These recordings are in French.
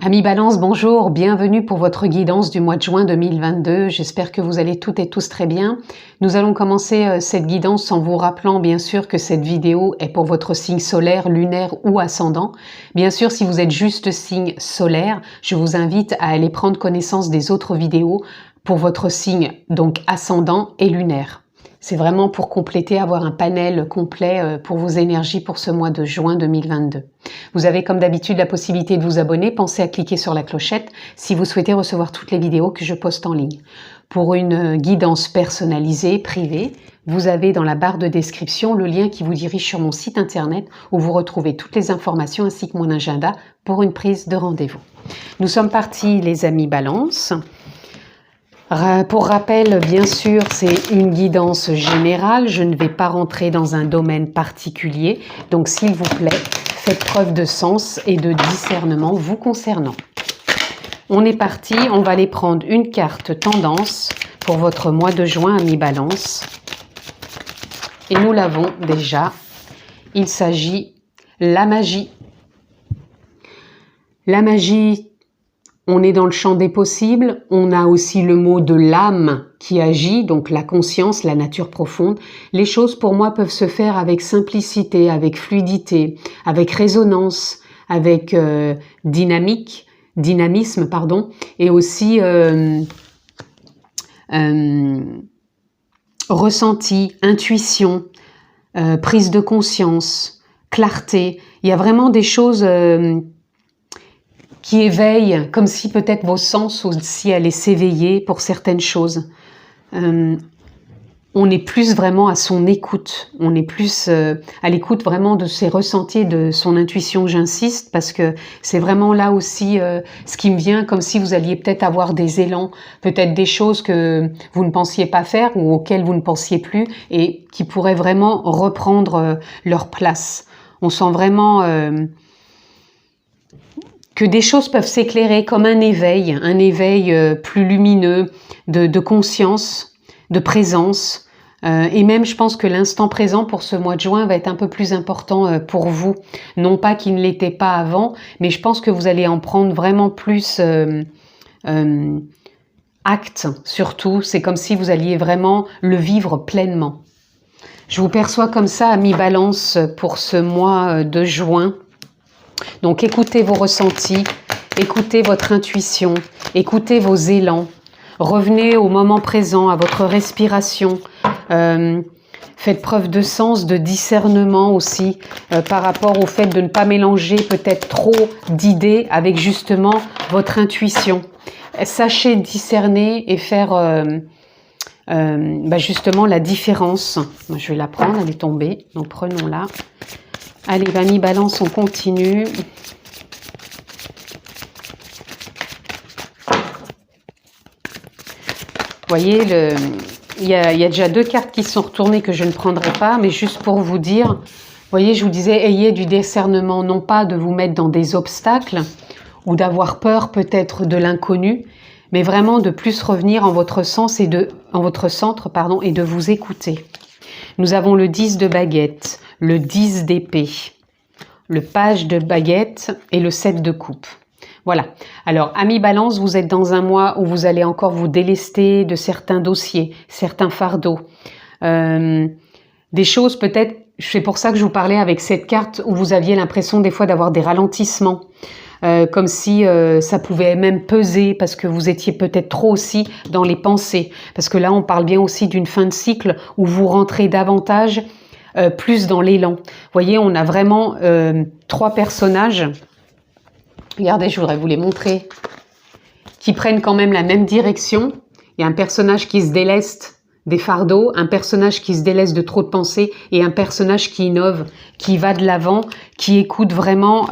Amis Balance, bonjour, bienvenue pour votre guidance du mois de juin 2022. J'espère que vous allez toutes et tous très bien. Nous allons commencer cette guidance en vous rappelant bien sûr que cette vidéo est pour votre signe solaire, lunaire ou ascendant. Bien sûr, si vous êtes juste signe solaire, je vous invite à aller prendre connaissance des autres vidéos pour votre signe donc ascendant et lunaire. C'est vraiment pour compléter, avoir un panel complet pour vos énergies pour ce mois de juin 2022. Vous avez comme d'habitude la possibilité de vous abonner. Pensez à cliquer sur la clochette si vous souhaitez recevoir toutes les vidéos que je poste en ligne. Pour une guidance personnalisée, privée, vous avez dans la barre de description le lien qui vous dirige sur mon site internet où vous retrouvez toutes les informations ainsi que mon agenda pour une prise de rendez-vous. Nous sommes partis les amis Balance. Pour rappel, bien sûr, c'est une guidance générale. Je ne vais pas rentrer dans un domaine particulier. Donc, s'il vous plaît, faites preuve de sens et de discernement vous concernant. On est parti. On va aller prendre une carte tendance pour votre mois de juin, amis Balance. Et nous l'avons déjà. Il s'agit la magie. La magie. On est dans le champ des possibles, on a aussi le mot de l'âme qui agit, donc la conscience, la nature profonde. Les choses pour moi peuvent se faire avec simplicité, avec fluidité, avec résonance, avec dynamisme, et aussi ressenti, intuition, prise de conscience, clarté. Il y a vraiment des choses qui éveille, comme si peut-être vos sens aussi allaient s'éveiller pour certaines choses. On est plus vraiment à son écoute, on est plus à l'écoute vraiment de ses ressentis, de son intuition, j'insiste, parce que c'est vraiment là aussi ce qui me vient, comme si vous alliez peut-être avoir des élans, peut-être des choses que vous ne pensiez pas faire ou auxquelles vous ne pensiez plus et qui pourraient vraiment reprendre leur place. On sent vraiment que des choses peuvent s'éclairer comme un éveil plus lumineux de conscience, de présence. Et même, je pense que l'instant présent pour ce mois de juin va être un peu plus important pour vous. Non pas qu'il ne l'était pas avant, mais je pense que vous allez en prendre vraiment plus acte, surtout. C'est comme si vous alliez vraiment le vivre pleinement. Je vous perçois comme ça, amis Balance, pour ce mois de juin. Donc écoutez vos ressentis, écoutez votre intuition, écoutez vos élans, revenez au moment présent, à votre respiration, faites preuve de sens, de discernement aussi par rapport au fait de ne pas mélanger peut-être trop d'idées avec justement votre intuition. Sachez discerner et faire justement la différence. Moi, je vais la prendre, elle est tombée, donc prenons-la. Allez, amis Balance, on continue. Vous voyez, il y a déjà deux cartes qui sont retournées que je ne prendrai pas, mais juste pour vous dire, vous voyez, je vous disais, ayez du discernement, non pas de vous mettre dans des obstacles ou d'avoir peur peut-être de l'inconnu, mais vraiment de plus revenir en votre sens et en votre centre, et de vous écouter. Nous avons le 10 de baguette, le 10 d'épée, le page de baguette et le 7 de coupe. Voilà. Alors, amis Balance, vous êtes dans un mois où vous allez encore vous délester de certains dossiers, certains fardeaux. Des choses peut-être, c'est pour ça que je vous parlais avec cette carte où vous aviez l'impression des fois d'avoir des ralentissements. Comme si ça pouvait même peser parce que vous étiez peut-être trop aussi dans les pensées. Parce que là, on parle bien aussi d'une fin de cycle où vous rentrez davantage plus dans l'élan. Vous voyez, on a vraiment trois personnages. Regardez, je voudrais vous les montrer. Qui prennent quand même la même direction. Il y a un personnage qui se déleste des fardeaux, un personnage qui se délaisse de trop de pensées et un personnage qui innove, qui va de l'avant, qui écoute vraiment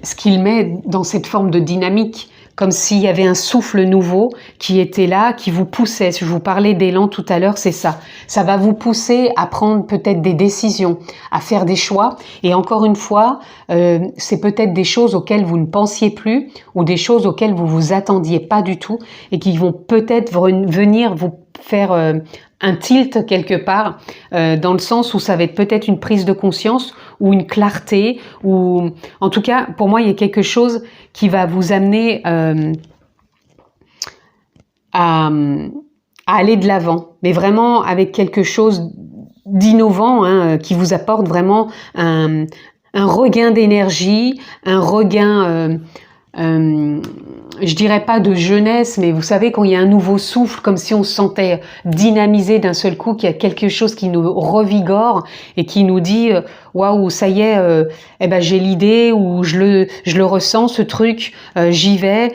ce qu'il met dans cette forme de dynamique, comme s'il y avait un souffle nouveau qui était là, qui vous poussait. Je vous parlais d'élan tout à l'heure, c'est ça. Ça va vous pousser à prendre peut-être des décisions, à faire des choix. Et encore une fois, c'est peut-être des choses auxquelles vous ne pensiez plus ou des choses auxquelles vous vous attendiez pas du tout et qui vont peut-être venir vous faire un tilt quelque part, dans le sens où ça va être peut-être une prise de conscience ou une clarté, ou en tout cas, pour moi, il y a quelque chose qui va vous amener à aller de l'avant, mais vraiment avec quelque chose d'innovant, hein, qui vous apporte vraiment un regain d'énergie, un regain, je dirais pas de jeunesse, mais vous savez, quand il y a un nouveau souffle, comme si on se sentait dynamisé d'un seul coup, qu'il y a quelque chose qui nous revigore et qui nous dit waouh, ça y est, eh ben j'ai l'idée, ou je le ressens, ce truc, j'y vais,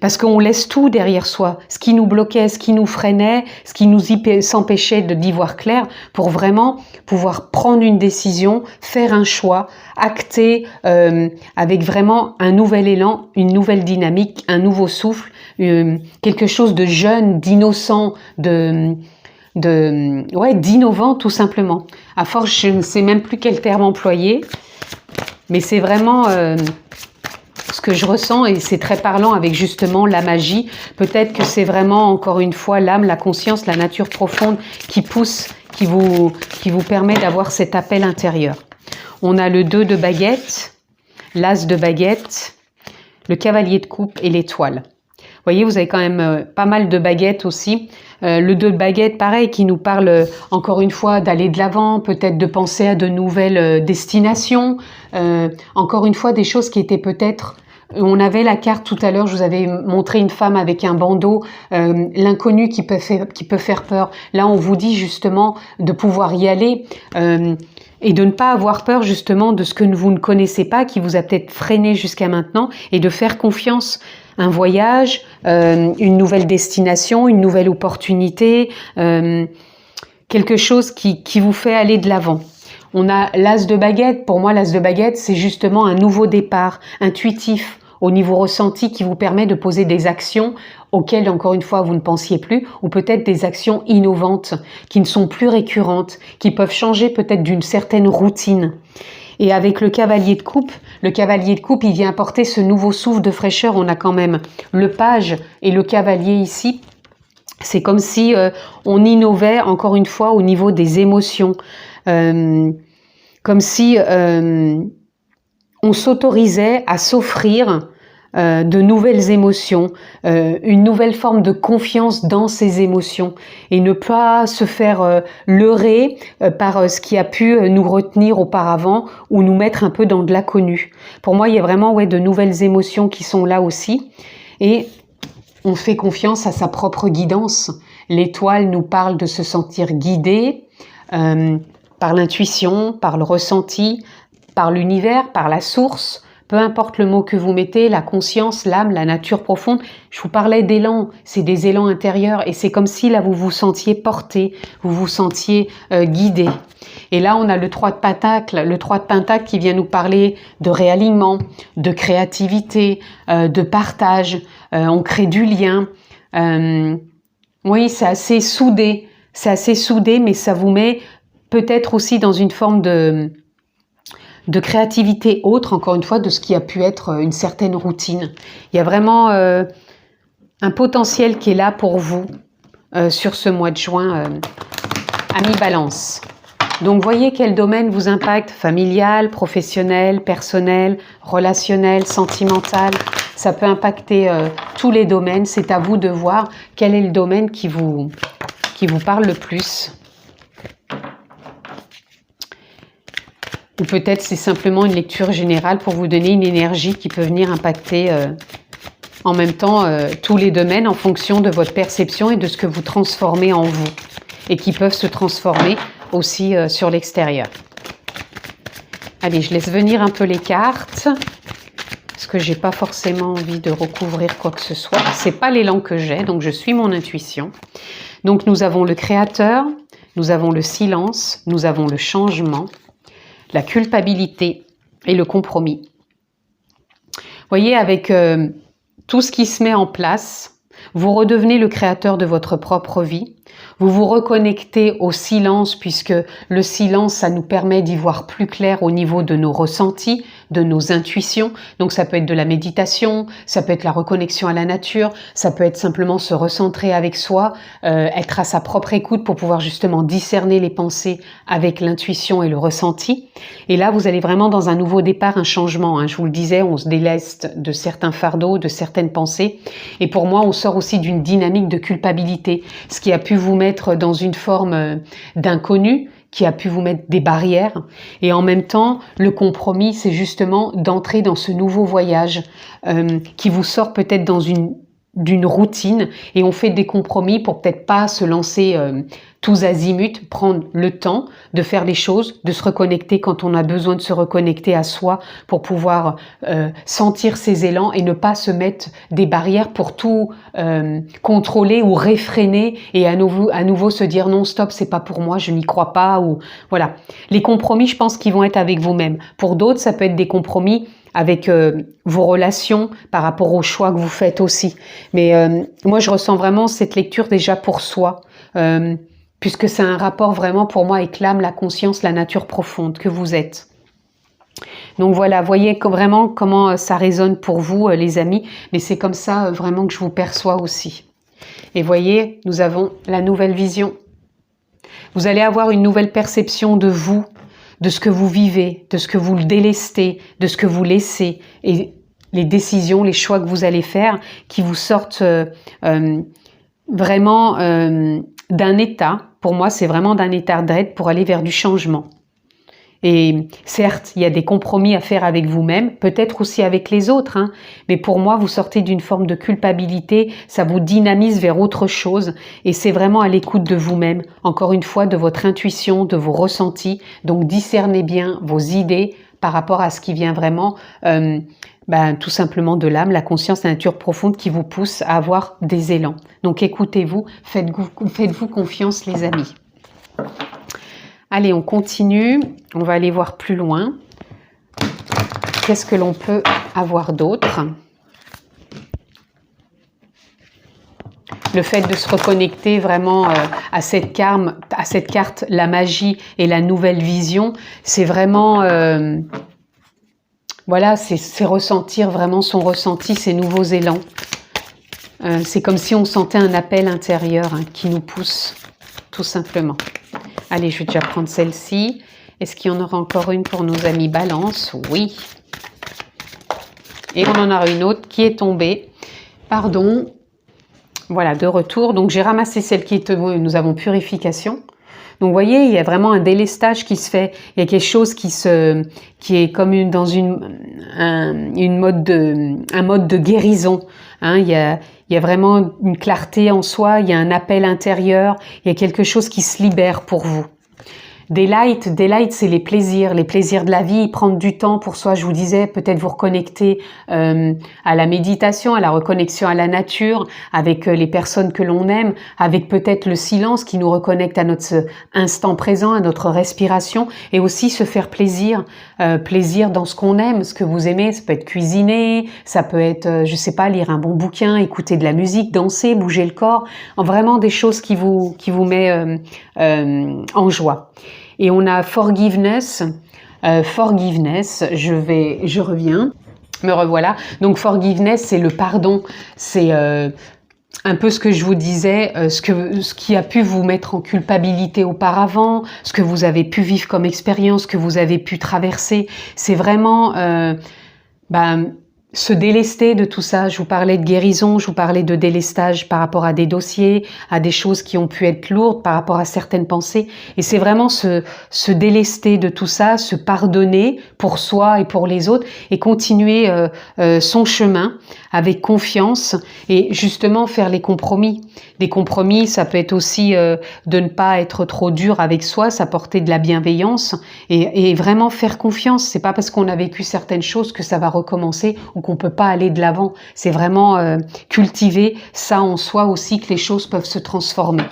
parce qu'on laisse tout derrière soi, ce qui nous bloquait, ce qui nous freinait, ce qui nous s'empêchait d'y voir clair, pour vraiment pouvoir prendre une décision, faire un choix, acter avec vraiment un nouvel élan, une nouvelle dynamique, un nouveau souffle, quelque chose de jeune, d'innocent, d'innovant tout simplement. À force, je ne sais même plus quel terme employer, mais c'est vraiment ce que je ressens, et c'est très parlant avec justement la magie. Peut-être que c'est vraiment, encore une fois, l'âme, la conscience, la nature profonde qui pousse, qui vous permet d'avoir cet appel intérieur. On a le 2 de baguette, l'as de baguette, le cavalier de coupe et l'étoile. Vous voyez, vous avez quand même pas mal de baguettes aussi. Le 2 de baguette, pareil, qui nous parle encore une fois d'aller de l'avant, peut-être de penser à de nouvelles destinations. Encore une fois, des choses qui étaient peut-être... On avait la carte tout à l'heure, je vous avais montré une femme avec un bandeau, l'inconnu qui peut faire peur. Là, on vous dit justement de pouvoir y aller et de ne pas avoir peur justement de ce que vous ne connaissez pas, qui vous a peut-être freiné jusqu'à maintenant, et de faire confiance. Un voyage, une nouvelle destination, une nouvelle opportunité, quelque chose qui vous fait aller de l'avant. On a l'as de baguette. Pour moi, l'as de baguette, c'est justement un nouveau départ intuitif au niveau ressenti qui vous permet de poser des actions auxquelles, encore une fois, vous ne pensiez plus, ou peut-être des actions innovantes qui ne sont plus récurrentes, qui peuvent changer peut-être d'une certaine routine. Et avec le cavalier de coupe, il vient apporter ce nouveau souffle de fraîcheur. On a quand même le page et le cavalier ici. C'est comme si on innovait, encore une fois, au niveau des émotions. Comme si on s'autorisait à s'offrir de nouvelles émotions, une nouvelle forme de confiance dans ces émotions, et ne pas se faire leurrer par ce qui a pu nous retenir auparavant ou nous mettre un peu dans de l'inconnu. Pour moi, il y a vraiment de nouvelles émotions qui sont là aussi, et on fait confiance à sa propre guidance. L'étoile nous parle de se sentir guidé par l'intuition, par le ressenti, par l'univers, par la source. Peu importe le mot que vous mettez, la conscience, l'âme, la nature profonde. Je vous parlais d'élan, c'est des élans intérieurs, et c'est comme si là vous vous sentiez porté, vous vous sentiez guidé. Et là on a le 3 de Pentacle, qui vient nous parler de réalignement, de créativité, de partage. On crée du lien. Oui, c'est assez soudé, mais ça vous met peut-être aussi dans une forme de créativité autre, encore une fois, de ce qui a pu être une certaine routine. Il y a vraiment un potentiel qui est là pour vous sur ce mois de juin, amis Balance. Donc, voyez quel domaine vous impacte: familial, professionnel, personnel, relationnel, sentimental. Ça peut impacter tous les domaines. C'est à vous de voir quel est le domaine qui vous parle le plus. Ou peut-être c'est simplement une lecture générale pour vous donner une énergie qui peut venir impacter en même temps tous les domaines en fonction de votre perception et de ce que vous transformez en vous, et qui peuvent se transformer aussi sur l'extérieur. Allez, je laisse venir un peu les cartes parce que j'ai pas forcément envie de recouvrir quoi que ce soit. C'est pas l'élan que j'ai, donc je suis mon intuition. Donc nous avons le créateur, nous avons le silence, nous avons le changement, la culpabilité et le compromis. Vous voyez, avec tout ce qui se met en place, vous redevenez le créateur de votre propre vie. Vous vous reconnectez au silence puisque le silence, ça nous permet d'y voir plus clair au niveau de nos ressentis, de nos intuitions. Donc ça peut être de la méditation, ça peut être la reconnexion à la nature, ça peut être simplement se recentrer avec soi, être à sa propre écoute pour pouvoir justement discerner les pensées avec l'intuition et le ressenti. Et là, vous allez vraiment dans un nouveau départ, un changement. Hein. Je vous le disais, on se déleste de certains fardeaux, de certaines pensées. Et pour moi, on sort aussi d'une dynamique de culpabilité, ce qui a pu vous mettre dans une forme d'inconnu, qui a pu vous mettre des barrières. Et en même temps, le compromis, c'est justement d'entrer dans ce nouveau voyage qui vous sort peut-être dans d'une routine, et on fait des compromis pour peut-être pas se lancer tous azimuts, prendre le temps de faire les choses, de se reconnecter quand on a besoin de se reconnecter à soi pour pouvoir sentir ses élans et ne pas se mettre des barrières pour tout contrôler ou réfréner et à nouveau se dire non, stop, c'est pas pour moi, je n'y crois pas, ou voilà. Les compromis, je pense qu'ils vont être avec vous-même. Pour d'autres, ça peut être des compromis avec vos relations par rapport aux choix que vous faites aussi. Mais moi, je ressens vraiment cette lecture déjà pour soi, puisque c'est un rapport vraiment pour moi avec l'âme, la conscience, la nature profonde que vous êtes. Donc voilà, voyez vraiment comment ça résonne pour vous, les amis, mais c'est comme ça vraiment que je vous perçois aussi. Et voyez, nous avons la nouvelle vision. Vous allez avoir une nouvelle perception de vous, de ce que vous vivez, de ce que vous délestez, de ce que vous laissez, et les décisions, les choix que vous allez faire qui vous sortent vraiment d'un état, pour moi c'est vraiment d'un état d'aide pour aller vers du changement. Et certes, il y a des compromis à faire avec vous-même, peut-être aussi avec les autres, hein, mais pour moi, vous sortez d'une forme de culpabilité, ça vous dynamise vers autre chose, et c'est vraiment à l'écoute de vous-même, encore une fois, de votre intuition, de vos ressentis, donc discernez bien vos idées par rapport à ce qui vient vraiment, tout simplement de l'âme, la conscience, la nature profonde qui vous pousse à avoir des élans. Donc écoutez-vous, faites-vous confiance les amis. Allez, on continue, on va aller voir plus loin. Qu'est-ce que l'on peut avoir d'autre? Le fait de se reconnecter vraiment à cette carte, la magie et la nouvelle vision, c'est vraiment, voilà, c'est ressentir vraiment son ressenti, ses nouveaux élans. C'est comme si on sentait un appel intérieur qui nous pousse, tout simplement. Allez, je vais déjà prendre celle-ci. Est-ce qu'il y en aura encore une pour nos amis Balance? Oui. Et on en aura une autre qui est tombée. Pardon. Voilà, de retour. Donc, j'ai ramassé celle qui est... Nous avons purification. Donc, vous voyez, il y a vraiment un délestage qui se fait. Il y a quelque chose qui est comme dans un mode de guérison. Hein, il y a vraiment une clarté en soi, il y a un appel intérieur, il y a quelque chose qui se libère pour vous. Delight, c'est les plaisirs de la vie, prendre du temps pour soi. Je vous disais, peut-être vous reconnecter à la méditation, à la reconnexion à la nature, avec les personnes que l'on aime, avec peut-être le silence qui nous reconnecte à notre instant présent, à notre respiration, et aussi se faire plaisir, plaisir dans ce qu'on aime, ce que vous aimez. Ça peut être cuisiner, ça peut être, je sais pas, lire un bon bouquin, écouter de la musique, danser, bouger le corps, vraiment des choses qui vous met en joie. Et on a forgiveness, je reviens, me revoilà. Donc forgiveness, c'est le pardon, c'est un peu ce que je vous disais, ce qui a pu vous mettre en culpabilité auparavant, ce que vous avez pu vivre comme expérience, que vous avez pu traverser. C'est vraiment se délester de tout ça. Je vous parlais de guérison, je vous parlais de délestage par rapport à des dossiers, à des choses qui ont pu être lourdes par rapport à certaines pensées. Et c'est vraiment se délester de tout ça, se pardonner pour soi et pour les autres et continuer son chemin avec confiance et justement faire les compromis. Des compromis, ça peut être aussi de ne pas être trop dur avec soi, s'apporter de la bienveillance et vraiment faire confiance. C'est pas parce qu'on a vécu certaines choses que ça va recommencer ou qu'on peut pas aller de l'avant. C'est vraiment cultiver ça en soi aussi, que les choses peuvent se transformer.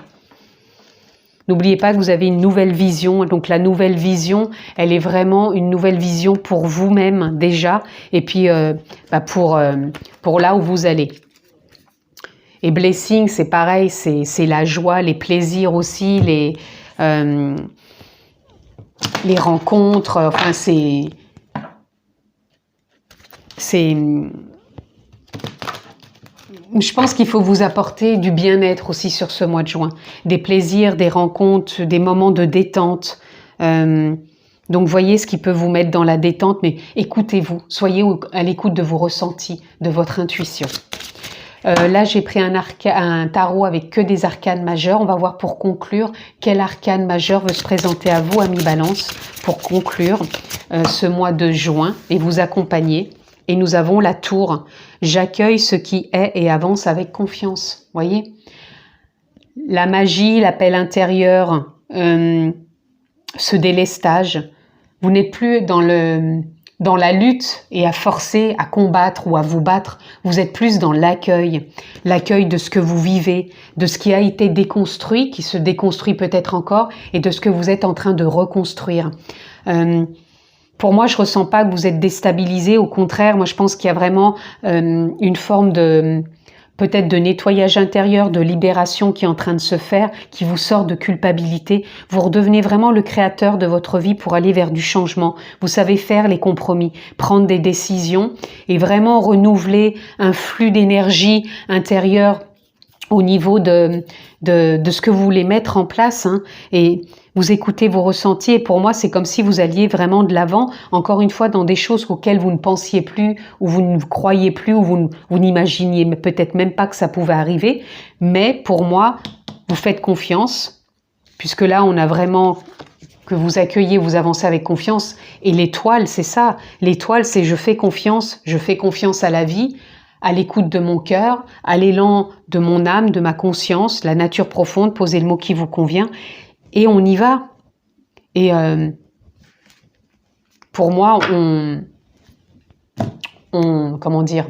N'oubliez pas que vous avez une nouvelle vision. Donc la nouvelle vision, elle est vraiment une nouvelle vision pour vous-même déjà, et puis pour là où vous allez. Et blessing, c'est pareil, c'est la joie, les plaisirs aussi, les rencontres, enfin je pense qu'il faut vous apporter du bien-être aussi sur ce mois de juin. Des plaisirs, des rencontres, des moments de détente. Donc voyez ce qui peut vous mettre dans la détente, mais écoutez-vous, soyez à l'écoute de vos ressentis, de votre intuition. Là, j'ai pris un tarot avec que des arcanes majeures. On va voir pour conclure quel arcane majeur veut se présenter à vous, amis Balance, pour conclure ce mois de juin et vous accompagner. Et nous avons la tour. J'accueille ce qui est et avance avec confiance. Voyez, la magie, l'appel intérieur, ce délestage. Vous n'êtes plus dans la lutte et à forcer, à combattre ou à vous battre. Vous êtes plus dans l'accueil. L'accueil de ce que vous vivez, de ce qui a été déconstruit, qui se déconstruit peut-être encore, et de ce que vous êtes en train de reconstruire. Pour moi, je ressens pas que vous êtes déstabilisé. Au contraire, moi, je pense qu'il y a vraiment une forme de peut-être de nettoyage intérieur, de libération qui est en train de se faire, qui vous sort de culpabilité. Vous redevenez vraiment le créateur de votre vie pour aller vers du changement. Vous savez faire les compromis, prendre des décisions et vraiment renouveler un flux d'énergie intérieure au niveau de ce que vous voulez mettre en place, hein, et vous écoutez vos ressentis. Et pour moi, c'est comme si vous alliez vraiment de l'avant, encore une fois, dans des choses auxquelles vous ne pensiez plus, ou vous ne croyez plus, ou vous n'imaginiez peut-être même pas que ça pouvait arriver. Mais pour moi, vous faites confiance, puisque là, on a vraiment que vous accueillez, vous avancez avec confiance. Et l'étoile, c'est ça. L'étoile, c'est je fais confiance à la vie, à l'écoute de mon cœur, à l'élan de mon âme, de ma conscience, la nature profonde, posez le mot qui vous convient, et on y va. Et pour moi, comment dire,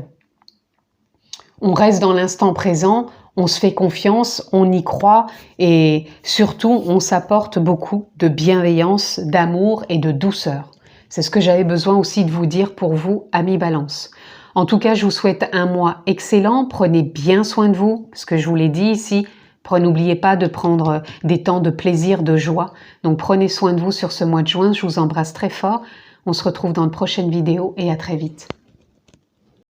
on reste dans l'instant présent, on se fait confiance, on y croit, et surtout, on s'apporte beaucoup de bienveillance, d'amour et de douceur. C'est ce que j'avais besoin aussi de vous dire pour vous, amis Balance. En tout cas, je vous souhaite un mois excellent. Prenez bien soin de vous, parce que je vous l'ai dit ici, n'oubliez pas de prendre des temps de plaisir, de joie. Donc prenez soin de vous sur ce mois de juin. Je vous embrasse très fort. On se retrouve dans une prochaine vidéo et à très vite.